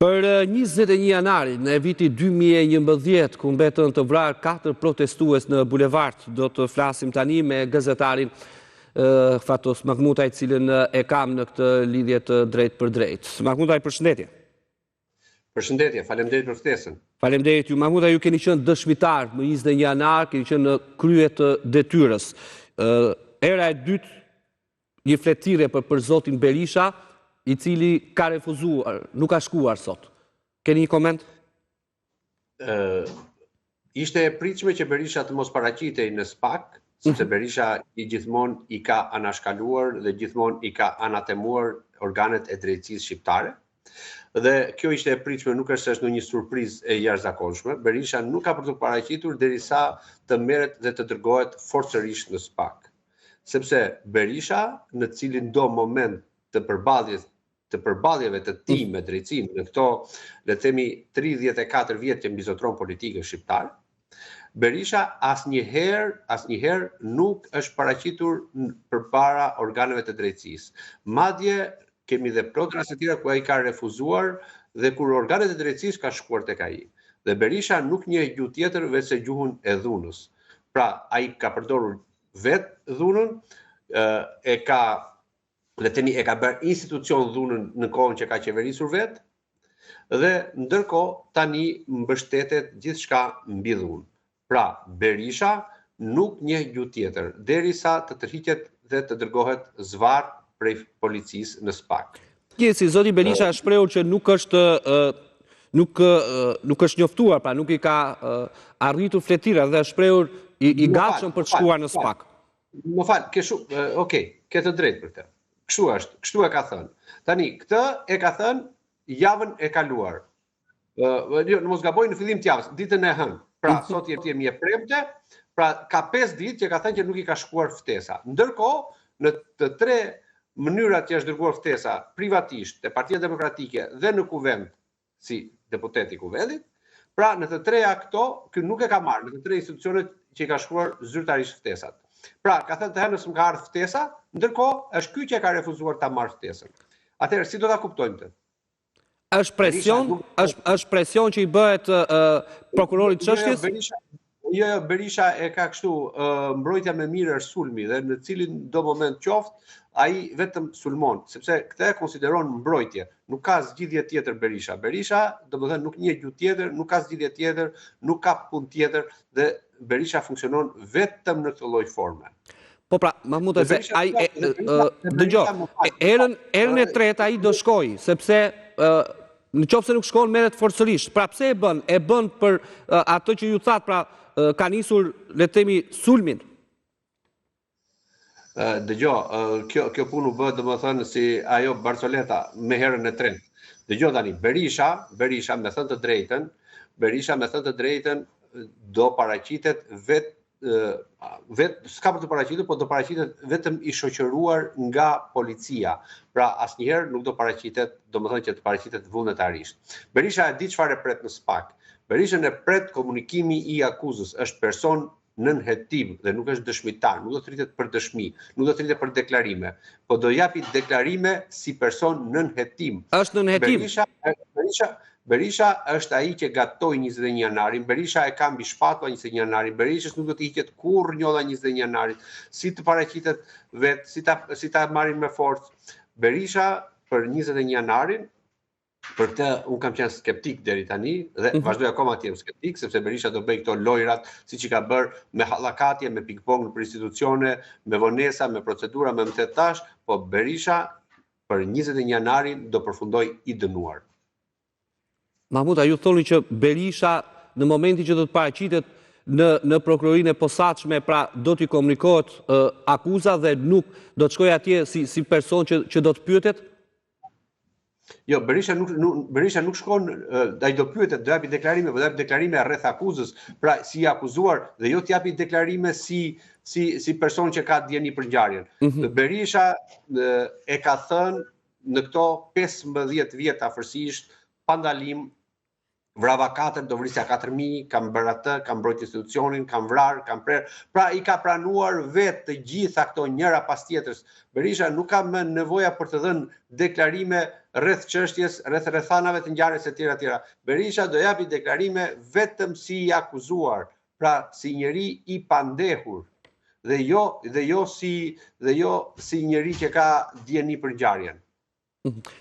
Për 21 janarin e viti 2011, ku mbetën të vrarë 4 protestues në bulevard, do të flasim tani me gazetarin Fatos Mahmutaj, cilën e kam në këtë lidhje të drejt për drejt. Mahmutaj, përshëndetje. Përshëndetje, faleminderit për ftesën. Faleminderit ju, Mahmutaj, ju keni qenë dëshmitar më 21 janar, keni qenë në krye të detyrës. Era e dytë, një fletire për zotin Berisha, i cili ka refuzuar, nuk ka shkuar sot. Keni një koment? Ishte e pritshme që Berisha të mos paraqitej në SPAK, sepse Berisha i gjithmonë i ka anashkaluar dhe gjithmonë i ka anatemuar organet e drejtësisë shqiptare. Dhe kjo ishte e pritshme, nuk është ndonjë surprizë e jashtëzakonshme. Berisha nuk ka për të paraqitur derisa të merret dhe të dërgohet forcërisht në SPAK. Sepse Berisha, në cilin do moment të përballjeve të tij me drejtsinë në këto, le të themi, 34 vjet që mbizotron politikën shqiptare, Berisha asnjëherë nuk është paraqitur përpara organeve të drejtësisë. Madje kemi dhe plot raste të tjera ku ai ka refuzuar dhe kur organet e drejtësisë ka shkuar tek ai. Dhe Berisha nuk njeh gjuhë tjetër veçse gjuhën e dhunës. Pra, ai ka përdorur vetë dhunën, e ka bërë institucion dhunën në kohën që ka qeverisur vetë, dhe ndërkohë tani mbështetet gjithçka mbi dhunë. Pra, Berisha nuk njeh gjuhë tjetër derisa të tërhiqet dhe të dërgohet zvarr prej policisë në SPAK. Si zoti Berisha është shprehur që nuk është njoftuar, pra nuk i ka arritur fletira dhe është shprehur i gatshëm për të shkuar në SPAK. Më fal, ke të drejtë për këtë. Kështu e ka thënë. Tani, këtë e ka thënë javën e kaluar. Mos gaboj në fillim të javës, ditën e hënë. Pra, sot jemi e premte, pra ka 5 ditë që ka thënë që nuk i ka shkuar ftesa. Ndërkohë, në të 3 mënyrat që është dërguar ftesa privatisht te Partia Demokratike dhe në kuvend si deputet i kuvendit, pra në të 3 këto, ky nuk e ka marrë në të 3 institucionet që i ka shkuar zyrtarisht ftesat. Pra, ka thënë të hënës më ka ardhur ftesa, ndërkohë është ky që ka refuzuar ta marrë ftesën. Atëherë, si do ta kuptojmë këtë? Është presion që i bëhet prokurorit çështjes? Jo, Berisha e ka kështu, mbrojtja me mirë është sulmi dhe në cilin do moment qoftë, ai vetëm sulmon, sepse këtë e konsideron mbrojtje. Nuk ka zgjidhje tjetër Berisha. Berisha, domethënë, nuk njeh gjuhë tjetër, nuk ka zgjidhje tjetër, nuk ka punë tjetër dhe Berisha funksionon vetëm në këtë lloj forme. Po pra, Mahmutaj, se ai dëgjoj, herën e tretë ai do shkojë, sepse në qoftë se nuk shkon merret forcërisht. Pra pse e bën? E bën për atë që ju thatë, pra ka nisur, le të themi, sulmin. Dëgjoj, kjo punë u bë domethënë si ajo Barcoleta me herën e tretë. Dëgjoj tani, Berisha me thënë të drejtën, do paraqitet s'ka për të paraqitur, po do paraqitet vetëm i shoqëruar nga policia. Pra asnjëherë nuk do paraqitet, domethënë që të paraqitet vullnetarisht. Berisha e di çfarë pret në SPAK. Berishën e pret komunikimi i akuzës, është person nën hetim dhe nuk është dëshmitar, nuk do të rritet për dëshmi, nuk do të rritet për deklarime, po do japi deklarime si person nën hetim. Është nën hetim. Berisha është ai që gatoi 21 janarin, Berisha e ka mbi shpatula 21 janarin, Berishës nuk do të hiqet kurrë njolla 21 janarit, si të paraqitet vetë, si ta marrin me forcë. Berisha për 21 janarin, për këtë unë kam qenë skeptik deri tani dhe vazhdoj akoma të jem skeptik, sepse Berisha do bëj këto lojrat siç i ka bërë me hallakatje, me ping-pong për institucione, me vonesa, me procedura, me mbetetash, po Berisha për 21 janarin do përfundoj i dënuar. Mahmutaj, ju thoni që Berisha në momentin që do të paraqitet në prokurorinë e posaçme, pra do t'i komunikohet akuza dhe nuk do të shkojë atje si person që do të pyetet? Jo, Berisha nuk shkon, ai do pyetet, do japi deklarime, do japi deklarime rreth akuzës, pra si i akuzuar dhe jo të japi deklarime si person që ka dieni për ngjarjen. Berisha e ka thënë në këto 15 vjet afërsisht, pa ndalim, vrava 4, do vrisja 4.000, kam bërë atë, kam mbrojt institucionin, kam vrarë, kam prerë. Pra i ka pranuar vetë të gjitha këto njëra pas tjetrës. Berisha nuk ka më nevoja për të dhënë deklarime rreth çështjes, rreth rrethanave të ngjarjes e tjera. Berisha do japi deklarime vetëm si i akuzuar, pra si njeri i pandehur dhe jo si njeri që ka dieni për ngjarjen.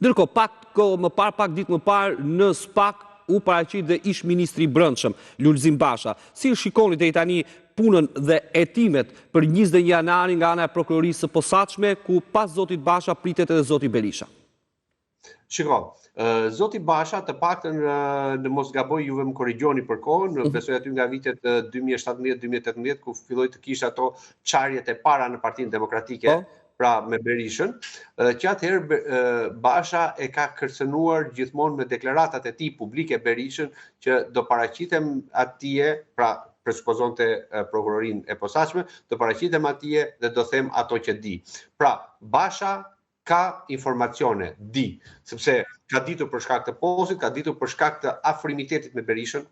Ndërkohë, pak ditë më parë në SPAK u paraqit dhe ish ministri i Brendshëm, Lulzim Basha. Si shikoni deri tani punën dhe hetimet për 21 janarin nga ana e prokurorisë së posaçme, ku pas zotit Basha pritet edhe zoti Berisha? Shiko, zoti Basha, të paktën në mos gaboj juve më korrigjoni për kohën, besoj aty nga vitet 2017-2018, ku filloi të kishte ato çarjet e para në Partinë Demokratike, pra me Berishën, që atëherë Basha e ka kërcënuar gjithmonë me deklaratat e tij publike Berishën që do paraqitem atje, pra presupozonte prokurorinë e posaçme, do paraqitem atje dhe do them ato që di. Pra, Basha ka informacione, di, sepse ka ditur për shkak të postit, ka ditur për shkak të afrimitetit me Berishën,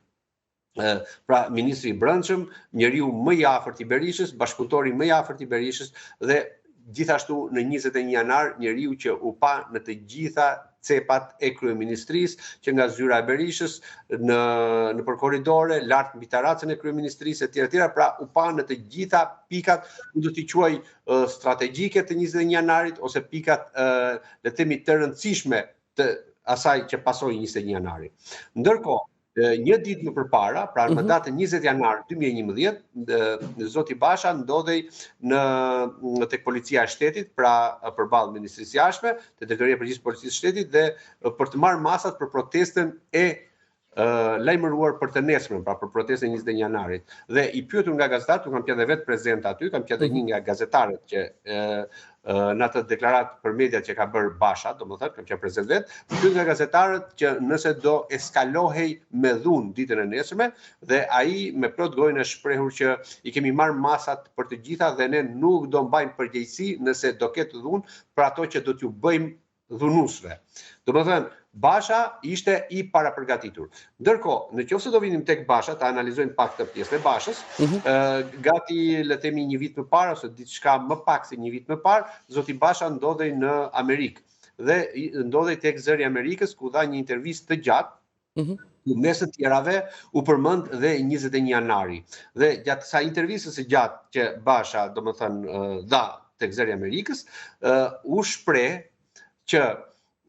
pra ministri i Brendshëm, njeriu më i afërt i Berishës, bashkëpunëtori më i afërt i Berishës dhe gjithashtu në 21 janar njeriu që u pa në të gjitha cepat e kryeministrisë, që nga zyra e Berishës nëpër korridore, lart mbi taracën e kryeministrisë etj. Pra u pa në të gjitha pikat, do t'i quaj strategjike të 21 janarit ose pikat le të themi të rëndësishme të asaj që pasoi 21 janari. Ndërkohë, një ditë më përpara, pra në datën 20 janar 2011, zoti Basha ndodhej tek policia e shtetit, pra përballë Ministrisë së Jashtme, te Drejtoria e Përgjithshme e Policisë së Shtetit dhe për të marrë masat për protestën e lajmëruar për të nesërmen, pra për protestën e 21 janarit. Dhe i pyetur nga gazetarët, kam qenë vetë prezent aty, kam qenë një nga gazetarët që në atë deklarat për mediat që ka bërë Basha, domethënë kam qenë prezent vetë, pyetur nga gazetarët që nëse do eskalohej me dhunë ditën e nesërme dhe ai me plot gojën e shprehur që i kemi marrë masat për të gjitha dhe ne nuk do mbajmë përgjegjësi nëse do ketë dhunë për ato që do t'ju bëjmë dhunuesve. Domethënë Basha ishte i parapërgatitur. Ndërkohë, nëse do vinim tek Basha, ta analizojmë pak të pjesën e Bashës, gati le të themi një vit më parë ose diçka më pak se një vit më parë, zoti Basha ndodhej në Amerikë dhe ndodhej tek zëri i Amerikës ku dha një intervistë të gjatë. Mes të tjerave u përmend dhe 21 janari. Dhe gjatë kësaj intervistës së gjatë që Basha, domethënë, dha tek zëri i Amerikës, u shpreh që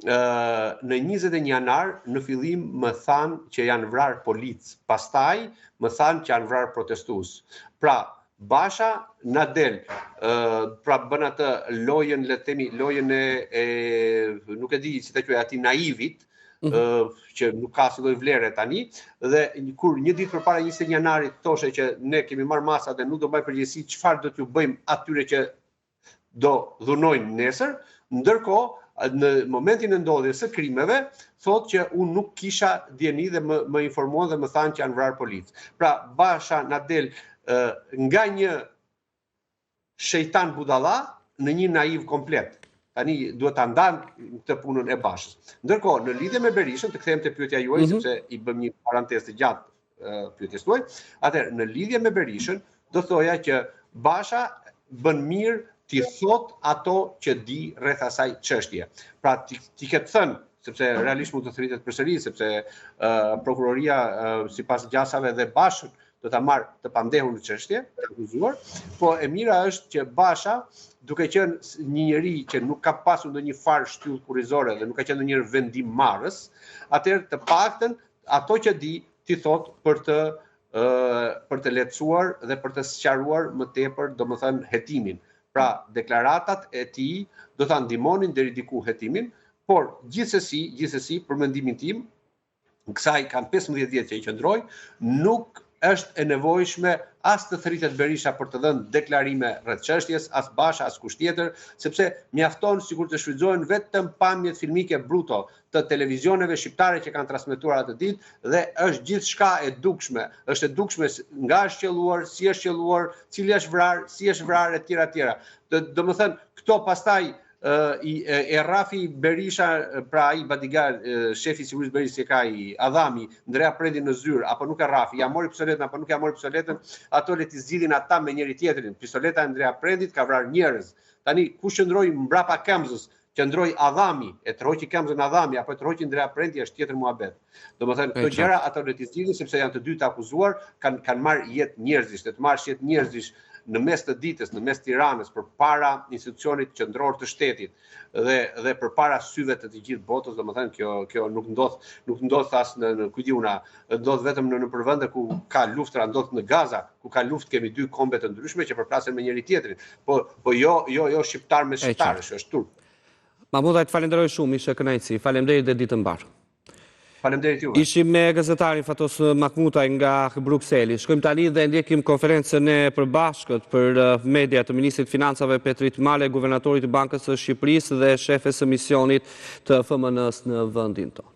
në 21 janar në fillim më thanë që janë vrarë policë, pastaj më thanë që janë vrarë protestues. Pra Basha na del, pra bën atë lojën, le të themi, lojën e nuk e di si ta quaj atij naivit, që nuk ka asnjë lloj vlere tani, dhe kur një ditë përpara 21 janarit thoshe që ne kemi marrë masa dhe nuk do mbaj përgjegjësi çfarë do t'ju bëjmë atyre që do dhunojnë nesër, ndërkohë në momentin e ndodhjes së krimeve, thotë që unë nuk kisha dieni dhe më informuan dhe më thanë që janë vrarë policë. Pra Basha na del nga një shejtan budalla në një naiv komplet. Tani duhet ta ndanë këtë punën e Bashës. Ndërkohë, në lidhje me Berishën, të kthehem te pyetja juaj sepse i bëm një parantezë të gjatë pyetjes tuaj. Atëherë, në lidhje me Berishën, do thoja që Basha bën mirë ti thot ato që di rreth asaj çështje. Pra ti ketë thënë, sepse realisht mund të thritet përsëri, sepse prokuroria sipas gjasave dhe Bashën do ta marrë të pandehur në çështje, të akuzuar, po e mira është që Basha, duke qenë një njeri që nuk ka pasur ndonjë farë shtyllë kurrizore dhe nuk ka qenë ndonjëherë vendimmarrës, atëherë të paktën ato që di ti thot për të lehtësuar dhe për të sqaruar më tepër, domethënë hetimin. Pra, deklaratat e tij do ta ndihmonin deri diku hetimin, por gjithsesi për mendimin tim, kësaj kanë 15 vjet që i qëndroj, nuk është e nevojshme as të thritet Berisha për të dhënë deklarime rreth çështjes, as Basha, as kush tjetër, sepse mjafton sikur të shfrytëzohen vetëm pamjet filmike bruto të televizioneve shqiptare që kanë transmetuar atë ditë dhe është gjithçka e dukshme. Është e dukshme nga është qelluar, si është qelluar, cili është vrarë, si është vrarë etj. Domethënë, këto pastaj e Rafi Berisha, pra ai bodyguard, shefi i sigurisë Berisë që ka i Adhami, Ndrea Prendi në zyrë, apo nuk e Rafi, ja mori pistoletën apo nuk ja mori pistoletën, ato le të zgjidhin ata me njëri tjetrin. Pistoleta e Ndrea Prendit ka vrarë njerëz. Tani kush qëndroi mbrapa këmbës qëndroi Adhami, e troqi Kemzën Adhami, apo e troqi Ndrea Prendi është tjetër muhabet. Domethënë këto gjëra ato le t'i zgjidhin sepse janë të dy të akuzuar, kanë marrë jetë njerëzish, të marrësh jetë njerëzish në mes të ditës, në mes Tiranës, përpara institucionit qendror të shtetit dhe përpara syve të gjithë botës, domethënë kjo nuk ndodh as në kujdiuna, ndodh vetëm në përvende ku ka luftra, ndodh në Gaza, ku ka luftë, kemi dy kombe të ndryshme që përplasen me njëri tjetrin, po jo shqiptar me shqiptarësh, është turp. Mahmuda, të falenderoj shumë, ishe kënaqësi. Faleminderit dhe ditë mbar. Faleminderit juve. Ishim me gazetarin Fatos Mahmutaj nga Brukseli. Shkojmë tani dhe ndjekim konferencën e përbashkët për media të Ministrit Financave Petrit Male, Guvernatorit të Bankës së Shqipërisë dhe shefes së misionit të FMN-s në vendin tonë.